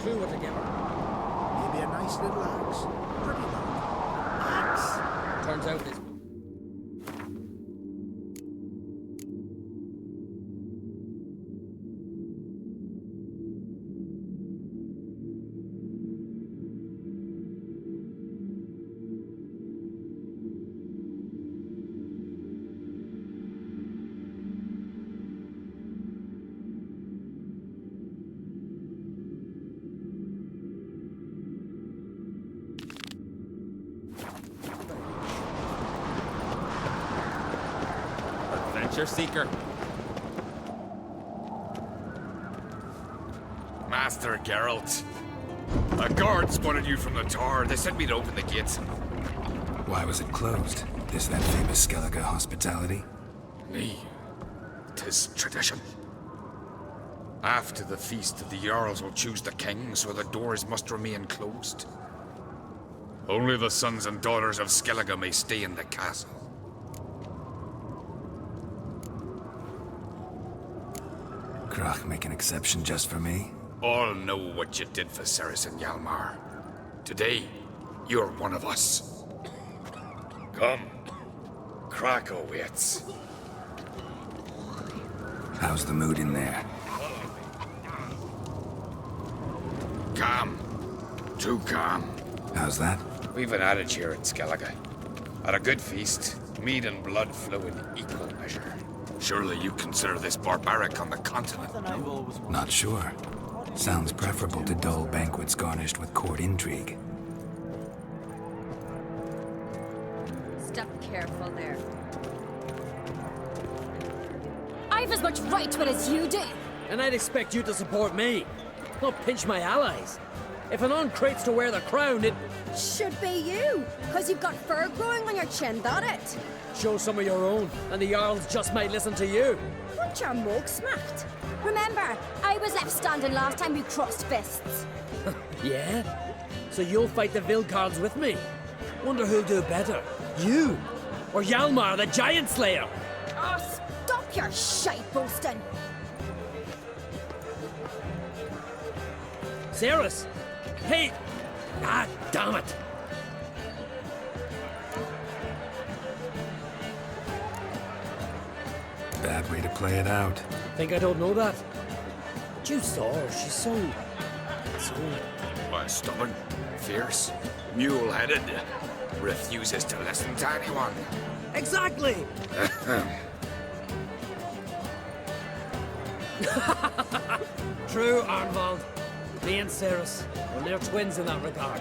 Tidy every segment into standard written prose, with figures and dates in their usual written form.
clue what to give her. Maybe a nice little axe. Pretty long. Axe! Turns out this. Adventure seeker. Master Geralt. A guard spotted you from the tower. They sent me to open the gates. Why was it closed? Is that famous Skellige hospitality? Me. 'Tis tradition. After the feast, the Jarls will choose the king, so the doors must remain closed. Only the sons and daughters of Skellige may stay in the castle. Krach make an exception just for me? All know what you did for Ceres and Hjalmar. Today, you're one of us. Come. Krakow waits. How's the mood in there? Calm. Too calm. How's that? We've an adage here in Skellige. At a good feast, mead and blood flow in equal measure. Surely you consider this barbaric on the continent, no? Not sure. Sounds preferable to dull banquets garnished with court intrigue. Step careful there. I've as much right to it as you do. And I'd expect you to support me, not pinch my allies. If an on-crate's to wear the crown, it Should be you, because you've got fur growing on your chin, that it? show some of your own, and the Jarls just might listen to you. Want your mug smacked? Remember, I was left standing last time we crossed fists. Yeah? So you'll fight the Vilcards with me? Wonder who'll do better, you or Hjalmar, the Giant Slayer? Oh, stop your shite boasting. Ceres! Hey! Ah, damn it! Bad way to play it out. Think I don't know that? But you saw her, she's so... Well, stubborn, fierce, mule-headed. Refuses to listen to anyone. Exactly! True, Arnvald. Me and Ceres, well, they're twins in that regard.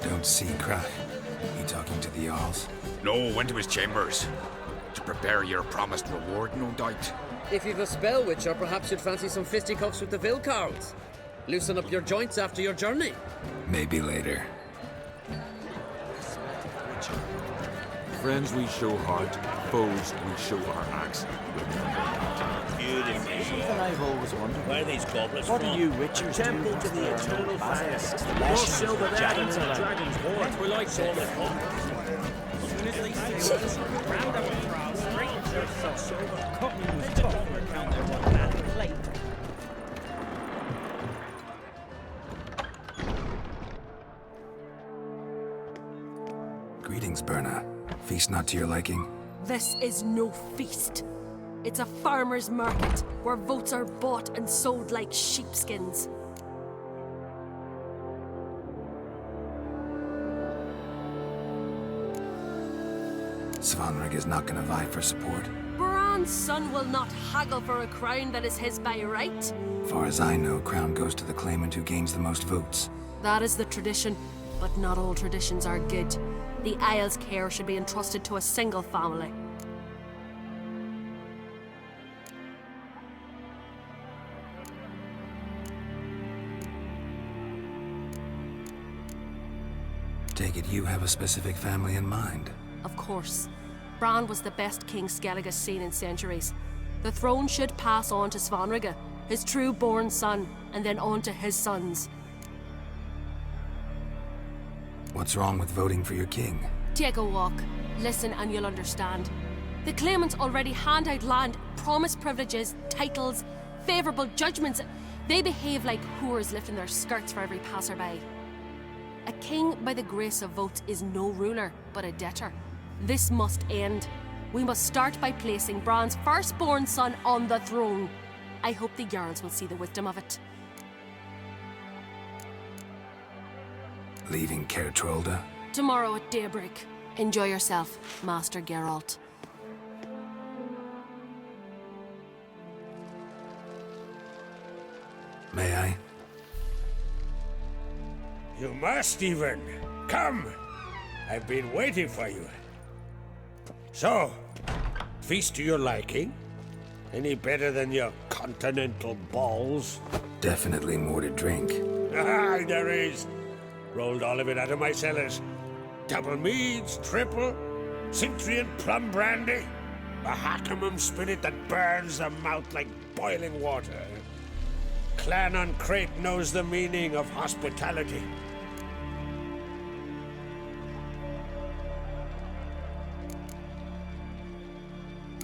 Don't see Krach. You talking to the Jarls? No, went to his chambers. To prepare your promised reward, no doubt. If you've a spell witcher, perhaps you'd fancy some fisticuffs with the Vilcards. Loosen up your joints after your journey. Maybe later. Friends we show heart, foes we show our axe. Something I've always wondered. Where are these goblets What from? do you witchers Temple do to the eternal fire. More Lashes silver with there than giants the around. dragon's hoard. We like all the fun. As soon as they see us, round our crowd, straight into their silver. Cotton was tough. We're counting one man plate. Greetings, Berna. Feast not to your liking? This is no feast. It's a farmer's market where votes are bought and sold like sheepskins. Svanrig is not gonna vie for support. Bran's son will not haggle for a crown that is his by right. Far as I know, crown goes to the claimant who gains the most votes. That is the tradition, but not all traditions are good. The Isle's care should be entrusted to a single family. Take it you have a specific family in mind. Of course. Bran was the best king Skellige's seen in centuries. The throne should pass on to Svanrige, his true-born son, and then on to his sons. What's wrong with voting for your king? Take a walk. Listen and you'll understand. The claimants already hand out land, promise privileges, titles, favourable judgments. They behave like whores lifting their skirts for every passerby. A king by the grace of votes is no ruler, but a debtor. This must end. We must start by placing Bran's firstborn son on the throne. I hope the Jarls will see the wisdom of it. Leaving Caer Trolda? Tomorrow at daybreak. Enjoy yourself, Master Geralt. May I? You must even. Come. I've been waiting for you. So, feast to your liking? Any better than your continental balls? Definitely more to drink. Ah, there is. Rolled all of it out of my cellars. Double meads, triple, Cintrian plum brandy, a Hackamum spirit that burns the mouth like boiling water. Clan on Crate knows the meaning of hospitality.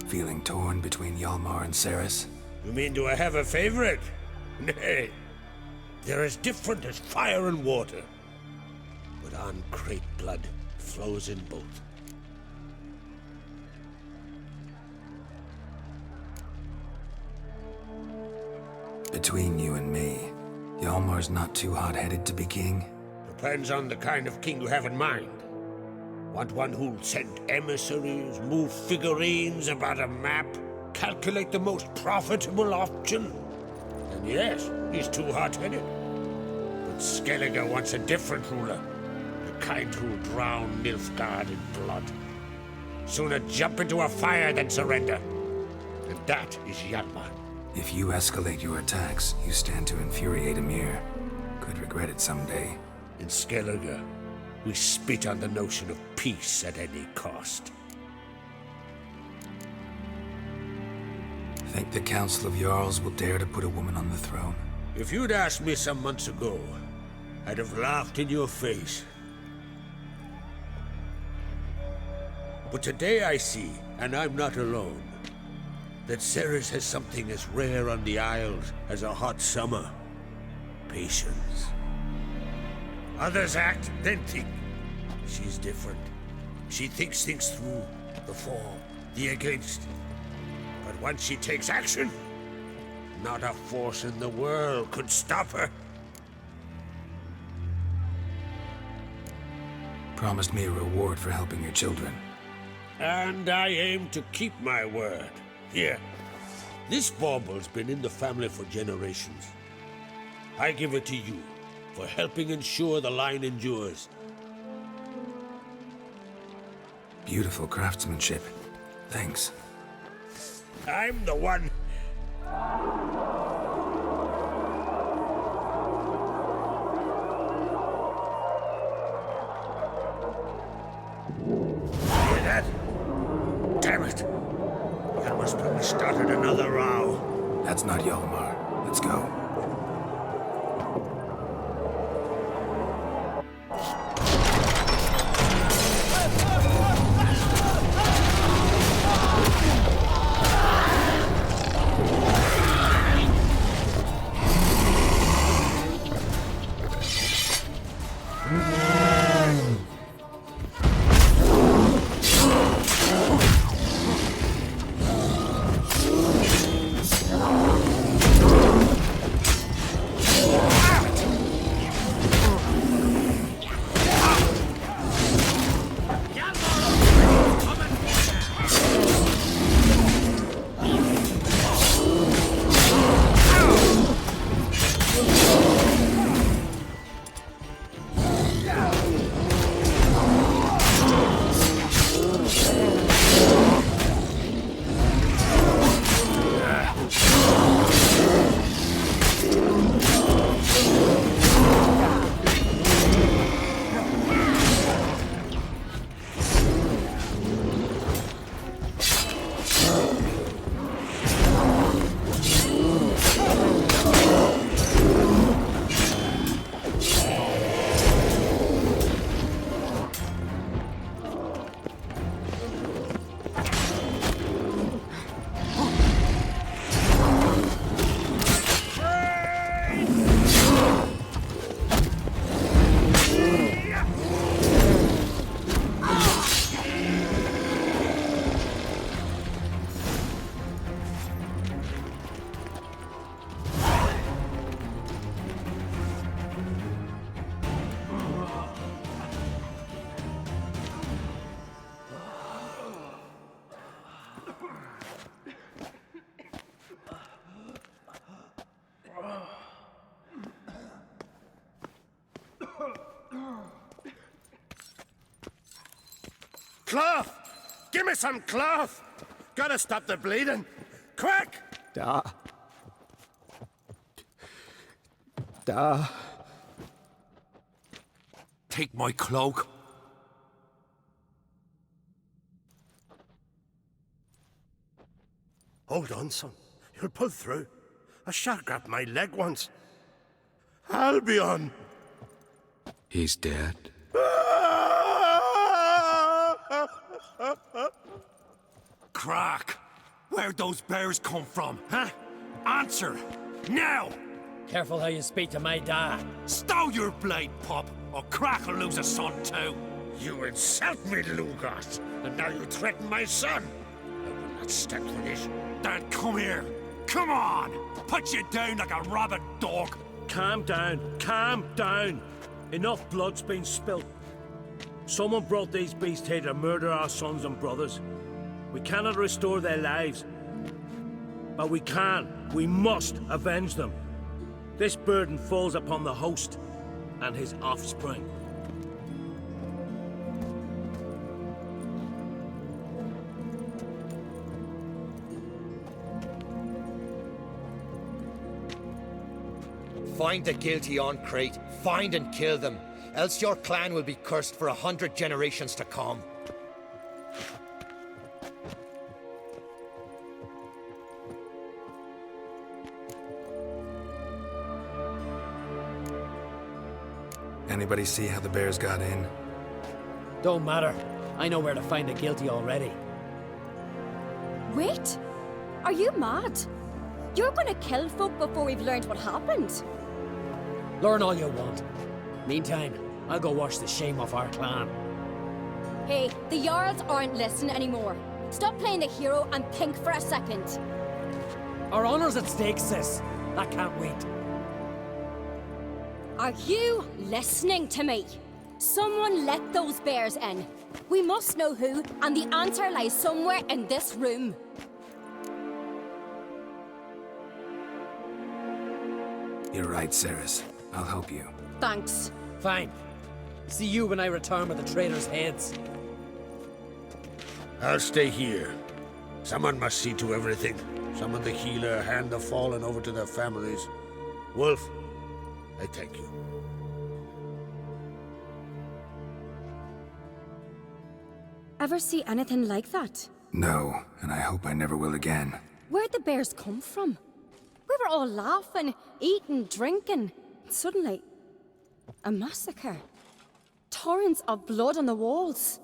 Feeling torn between Hjalmar and Cerys? You mean do I have a favorite? Nay. They're as different as fire and water. But on Crate blood flows in both. Between you and me, Hjalmar's not too hot-headed to be king? Depends on the kind of king you have in mind. Want one who'll send emissaries, move figurines about a map, calculate the most profitable option? And yes, he's too hot-headed. But Skellige wants a different ruler. The kind who'll drown Nilfgaard in blood. Sooner jump into a fire than surrender. And that is Hjalmar. If you escalate your attacks, you stand to infuriate Emir. Could regret it someday. In Skellige, we spit on the notion of peace at any cost. Think the Council of Jarls will dare to put a woman on the throne? If you'd asked me some months ago, I'd have laughed in your face. But today I see, and I'm not alone, that Cerys has something as rare on the Isles as a hot summer. Patience. Others act, then think. She's different. She thinks things through, the for, the against. But once she takes action, not a force in the world could stop her. Promised me a reward for helping your children. And I aim to keep my word. Here, this bauble's been in the family for generations. I give it to you for helping ensure the line endures. Beautiful craftsmanship. Thanks. I'm the one. Hear that? Damn it. That must have started another row. That's not Hjalmar. Let's go. cloth! Give me some cloth! Gotta stop the bleeding! Quick! Da. Take my cloak. Hold on, son. You'll pull through. A shark grabbed my leg once. Albion! He's dead. Crack! Where'd those bears come from, huh? Answer! Now! Careful how you speak to my dad. Stow your blade, pup, or Crack will lose a son too. You insult me, Lugos, and now you threaten my son. I will not stand for this. Then come here. Come on! Put you down like a rabid dog. Calm down. Calm down. Enough blood's been spilt. Someone brought these beasts here to murder our sons and brothers. We cannot restore their lives. But we must avenge them. This burden falls upon the host and his offspring. Find the guilty on Crate. Find and kill them. Else your clan will be cursed for 100 generations to come. Anybody see how the bears got in? Don't matter. I know where to find the guilty already. Wait! Are you mad? You're gonna kill folk before we've learned what happened. Learn all you want. Meantime, I'll go wash the shame off our clan. Hey, the Jarls aren't listening anymore. Stop playing the hero and think for a second. Our honor's at stake, sis. That can't wait. Are you listening to me? Someone let those bears in. We must know who, and the answer lies somewhere in this room. You're right, Ceres. I'll help you. Thanks. Fine. See you when I return with the traitors' heads. I'll stay here. Someone must see to everything. Summon the healer, hand the fallen over to their families. Wolf, I thank you. Ever see anything like that? No, and I hope I never will again. Where'd the bears come from? We were all laughing, eating, drinking. Suddenly, a massacre. Torrents of blood on the walls.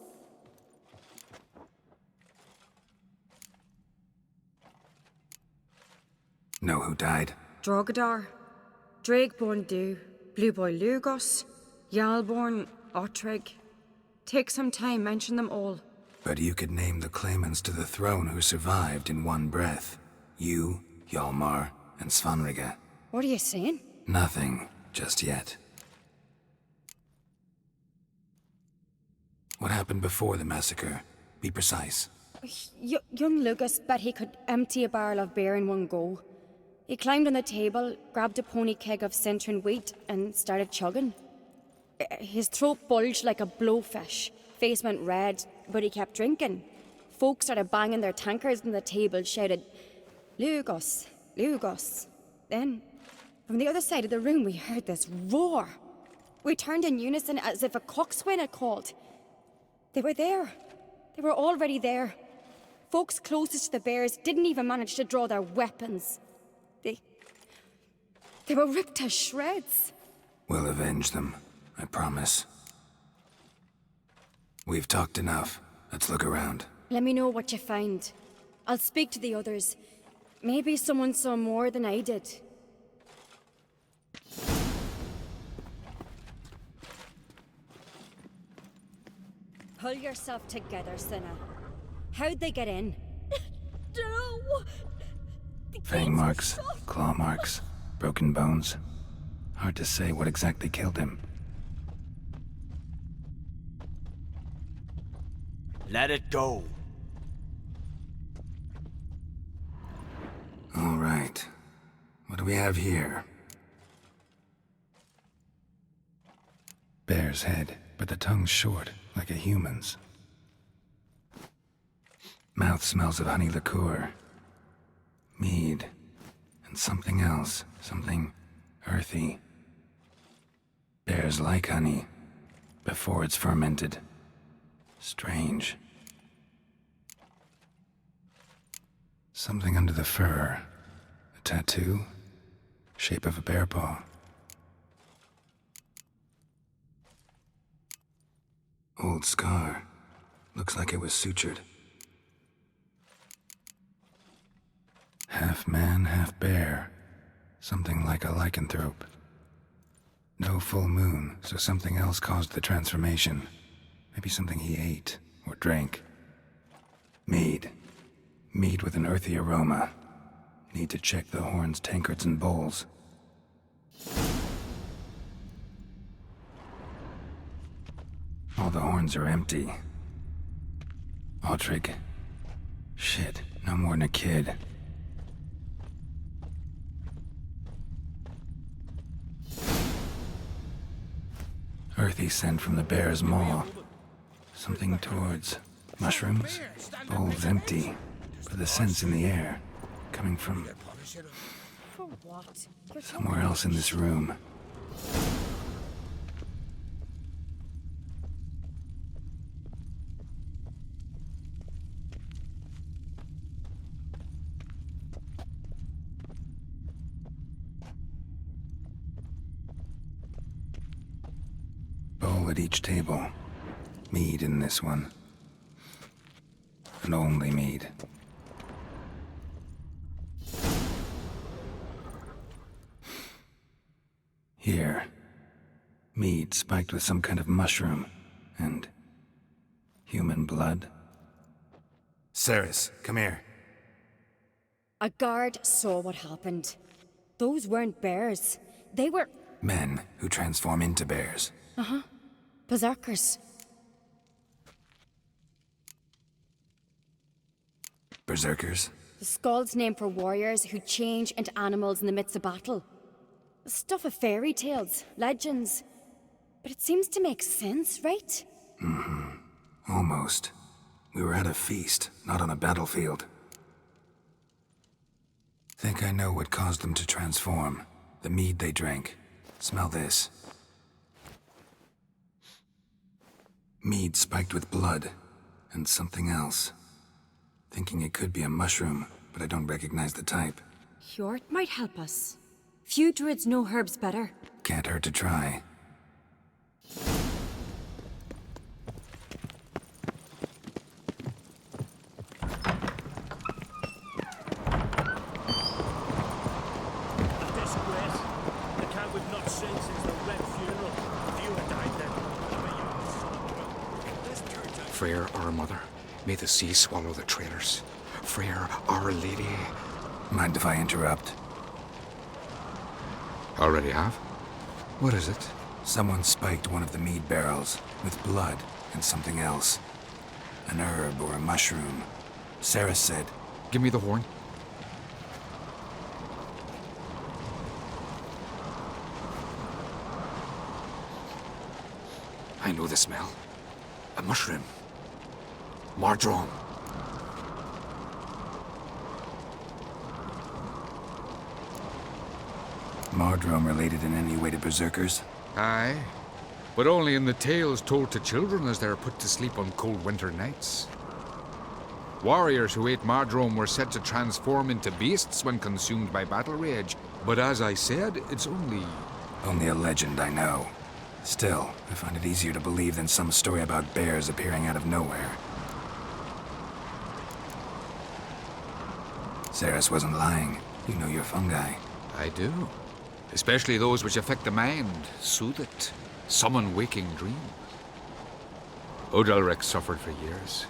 Know who died? Drogadar, Drakeborn Du, Blue Boy Lugos, Yalborn, Ottrig. Take some time, mention them all. But you could name the claimants to the throne who survived in one breath. You, Hjalmar, and Svanrige. What are you saying? Nothing, just yet. What happened before the massacre? Be precise. Young Lucas bet he could empty a barrel of beer in one go. He climbed on the table, grabbed a pony keg of Cintron wheat, and started chugging. His throat bulged like a blowfish, face went red, but he kept drinking. Folks started banging their tankards on the table, shouted, "Lugos, Lugos." Then, from the other side of the room, we heard this roar. We turned in unison as if a coxswain had called. They were there. They were already there. Folks closest to the bears didn't even manage to draw their weapons. They were ripped to shreds. We'll avenge them, I promise. We've talked enough. Let's look around. Let me know what you find. I'll speak to the others. Maybe someone saw more than I did. Pull yourself together, Cinna. How'd they get in? No! Fang marks, claw marks, broken bones. Hard to say what exactly killed him. Let it go. All right. What do we have here? Bear's head, but the tongue's short, like a human's. Mouth smells of honey liqueur. Mead. And something else. Something earthy. Bears like honey. Before it's fermented. Strange. Something under the fur. A tattoo? Shape of a bear paw. Old scar. Looks like it was sutured. Half man, half bear. Something like a lycanthrope. No full moon, so something else caused the transformation. Maybe something he ate or drank. Mead. Mead with an earthy aroma. Need to check the horns, tankards, and bowls. All the horns are empty. Autrig. Shit, no more than a kid. Earthy scent from the bear's maw. Something towards mushrooms. Bowls empty, but the scent's in the air. Coming from For what? somewhere else in this room. Bowl at each table. Mead in this one. And only mead. Here. Mead spiked with some kind of mushroom. And human blood. Ceres, come here. A guard saw what happened. Those weren't bears. They were... Men who transform into bears. Uh-huh. Berserkers. Berserkers? The Skald's name for warriors who change into animals in the midst of battle. Stuff of fairy tales, legends. But it seems to make sense, right? Mm-hmm. Almost. We were at a feast, not on a battlefield. Think I know what caused them to transform. The mead they drank. Smell this. Mead spiked with blood. And something else. Thinking it could be a mushroom, but I don't recognize the type. Hjort might help us. Few druids know herbs better. Can't hurt to try. Freyr, our mother, may the sea swallow the traitors. Freyr, our lady. Mind if I interrupt? Already have? What is it? Someone spiked one of the mead barrels with blood and something else. An herb or a mushroom. Sarah said... Give me the horn. I know the smell. A mushroom. Mardrome. Mardrome related in any way to berserkers? Aye, but only in the tales told to children as they are put to sleep on cold winter nights. Warriors who ate Mardrome were said to transform into beasts when consumed by battle rage, but as I said, it's only... Only a legend, I know. Still, I find it easier to believe than some story about bears appearing out of nowhere. Ceres wasn't lying. You know your fungi. I do. Especially those which affect the mind, soothe it, summon waking dreams. Odalric suffered for years.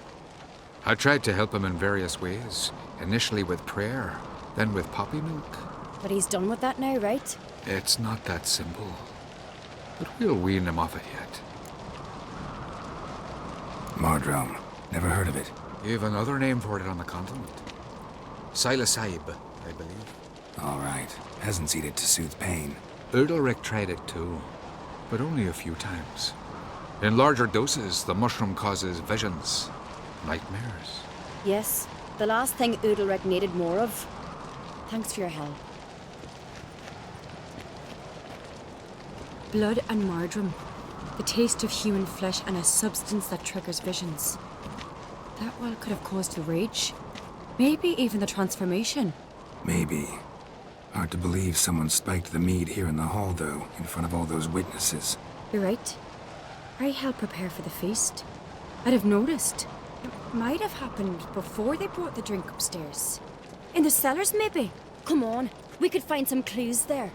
I tried to help him in various ways, initially with prayer, then with poppy milk. But he's done with that now, right? It's not that simple. But we'll wean him off it yet. Mardrome. Never heard of it. You have another name for it on the continent. Psilocybe, I believe. All right. Hasn't seen it to soothe pain. Odalric tried it too, but only a few times. In larger doses, the mushroom causes visions, nightmares. Yes, the last thing Udalric needed more of. Thanks for your help. Blood and marjoram. The taste of human flesh and a substance that triggers visions. That well could have caused the rage. Maybe even the transformation. Maybe. Hard to believe someone spiked the mead here in the hall, though, in front of all those witnesses. You're right. I helped prepare for the feast. I'd have noticed. It might have happened before they brought the drink upstairs. In the cellars, maybe? Come on, we could find some clues there.